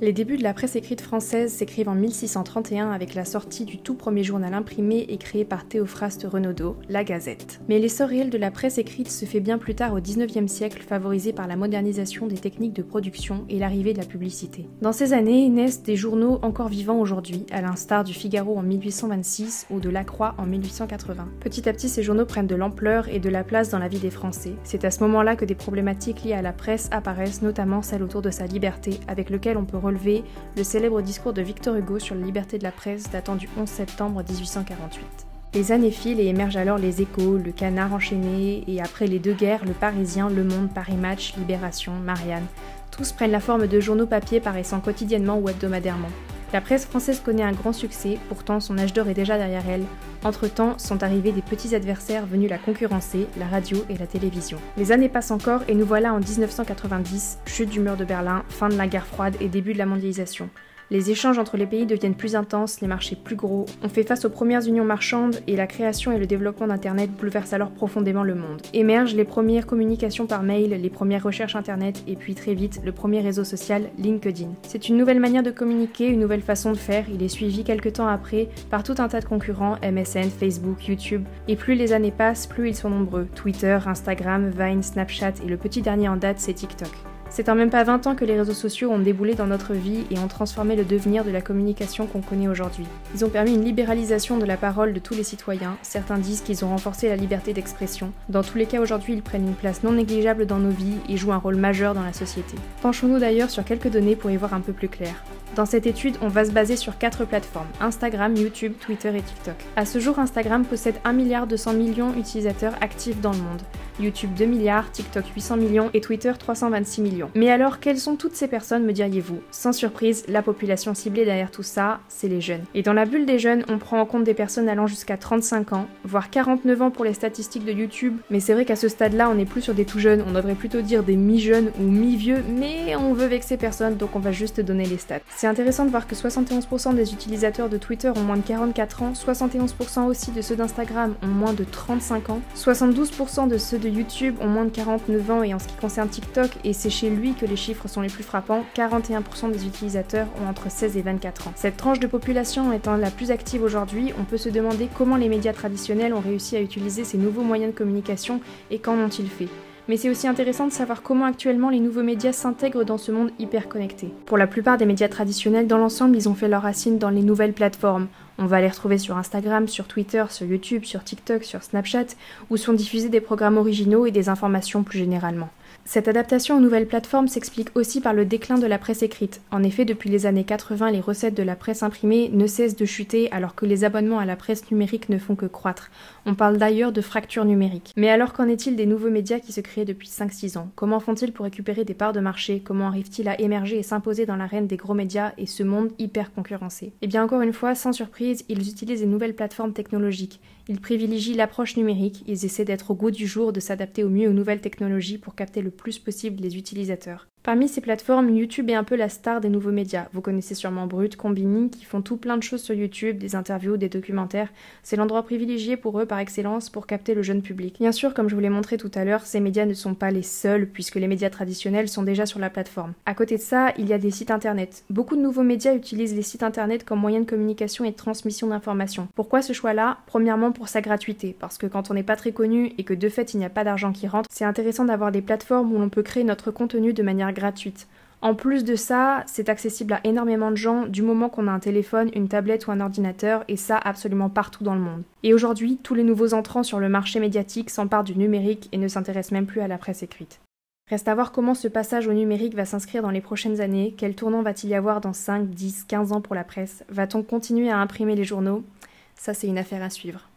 Les débuts de la presse écrite française s'écrivent en 1631 avec la sortie du tout premier journal imprimé et créé par Théophraste Renaudot, la Gazette. Mais l'essor réel de la presse écrite se fait bien plus tard au XIXe siècle, favorisé par la modernisation des techniques de production et l'arrivée de la publicité. Dans ces années naissent des journaux encore vivants aujourd'hui, à l'instar du Figaro en 1826 ou de La Croix en 1880. Petit à petit, ces journaux prennent de l'ampleur et de la place dans la vie des Français. C'est à ce moment-là que des problématiques liées à la presse apparaissent, notamment celle autour de sa liberté, avec lequel on peut relever le célèbre discours de Victor Hugo sur la liberté de la presse datant du 11 septembre 1848. Les années filent et émergent alors les Échos, le Canard enchaîné et après les deux guerres, le Parisien, Le Monde, Paris Match, Libération, Marianne. Tous prennent la forme de journaux papier paraissant quotidiennement ou hebdomadairement. La presse française connaît un grand succès, pourtant son âge d'or est déjà derrière elle. Entre-temps, sont arrivés des petits adversaires venus la concurrencer, la radio et la télévision. Les années passent encore et nous voilà en 1990, chute du mur de Berlin, fin de la guerre froide et début de la mondialisation. Les échanges entre les pays deviennent plus intenses, les marchés plus gros, on fait face aux premières unions marchandes et la création et le développement d'Internet bouleversent alors profondément le monde. Émergent les premières communications par mail, les premières recherches Internet et puis très vite le premier réseau social, LinkedIn. C'est une nouvelle manière de communiquer, une nouvelle façon de faire, il est suivi quelques temps après par tout un tas de concurrents, MSN, Facebook, YouTube, et plus les années passent, plus ils sont nombreux. Twitter, Instagram, Vine, Snapchat et le petit dernier en date c'est TikTok. C'est en même pas 20 ans que les réseaux sociaux ont déboulé dans notre vie et ont transformé le devenir de la communication qu'on connaît aujourd'hui. Ils ont permis une libéralisation de la parole de tous les citoyens, certains disent qu'ils ont renforcé la liberté d'expression. Dans tous les cas aujourd'hui, ils prennent une place non négligeable dans nos vies et jouent un rôle majeur dans la société. Penchons-nous d'ailleurs sur quelques données pour y voir un peu plus clair. Dans cette étude, on va se baser sur 4 plateformes, Instagram, YouTube, Twitter et TikTok. À ce jour, Instagram possède 1,2 milliard d'utilisateurs actifs dans le monde. YouTube 2 milliards, TikTok 800 millions et Twitter 326 millions. Mais alors, quelles sont toutes ces personnes, me diriez-vous? Sans surprise, la population ciblée derrière tout ça, c'est les jeunes. Et dans la bulle des jeunes, on prend en compte des personnes allant jusqu'à 35 ans, voire 49 ans pour les statistiques de YouTube. Mais c'est vrai qu'à ce stade-là, on n'est plus sur des tout jeunes, on devrait plutôt dire des mi-jeunes ou mi-vieux, mais on veut vexer personne, donc on va juste donner les stats. C'est intéressant de voir que 71% des utilisateurs de Twitter ont moins de 44 ans, 71% aussi de ceux d'Instagram ont moins de 35 ans, 72% de ceux de YouTube ont moins de 49 ans et en ce qui concerne TikTok, et c'est chez lui que les chiffres sont les plus frappants, 41% des utilisateurs ont entre 16 et 24 ans. Cette tranche de population étant la plus active aujourd'hui, on peut se demander comment les médias traditionnels ont réussi à utiliser ces nouveaux moyens de communication et qu'en ont-ils fait. Mais c'est aussi intéressant de savoir comment actuellement les nouveaux médias s'intègrent dans ce monde hyper connecté. Pour la plupart des médias traditionnels, dans l'ensemble, ils ont fait leurs racines dans les nouvelles plateformes. On va les retrouver sur Instagram, sur Twitter, sur YouTube, sur TikTok, sur Snapchat, où sont diffusés des programmes originaux et des informations plus généralement. Cette adaptation aux nouvelles plateformes s'explique aussi par le déclin de la presse écrite. En effet, depuis les années 80, les recettes de la presse imprimée ne cessent de chuter alors que les abonnements à la presse numérique ne font que croître. On parle d'ailleurs de fracture numérique. Mais alors qu'en est-il des nouveaux médias qui se créent depuis 5-6 ans? Comment font-ils pour récupérer des parts de marché? Comment arrivent-ils à émerger et s'imposer dans l'arène des gros médias et ce monde hyper concurrencé? Eh bien encore une fois, sans surprise, ils utilisent les nouvelles plateformes technologiques. Ils privilégient l'approche numérique, ils essaient d'être au goût du jour, de s'adapter au mieux aux nouvelles technologies pour capter le plus possible les utilisateurs. Parmi ces plateformes, YouTube est un peu la star des nouveaux médias. Vous connaissez sûrement Brut, Combini, qui font tout plein de choses sur YouTube, des interviews, des documentaires. C'est l'endroit privilégié pour eux par excellence pour capter le jeune public. Bien sûr, comme je vous l'ai montré tout à l'heure, ces médias ne sont pas les seuls, puisque les médias traditionnels sont déjà sur la plateforme. À côté de ça, il y a des sites internet. Beaucoup de nouveaux médias utilisent les sites internet comme moyen de communication et de transmission d'informations. Pourquoi ce choix-là? Premièrement pour sa gratuité, parce que quand on n'est pas très connu et que de fait il n'y a pas d'argent qui rentre, c'est intéressant d'avoir des plateformes où l'on peut créer notre contenu de manière gratuite. En plus de ça, c'est accessible à énormément de gens du moment qu'on a un téléphone, une tablette ou un ordinateur, et ça absolument partout dans le monde. Et aujourd'hui, tous les nouveaux entrants sur le marché médiatique s'emparent du numérique et ne s'intéressent même plus à la presse écrite. Reste à voir comment ce passage au numérique va s'inscrire dans les prochaines années, quel tournant va-t-il y avoir dans 5, 10, 15 ans pour la presse, va-t-on continuer à imprimer les journaux? Ça c'est une affaire à suivre.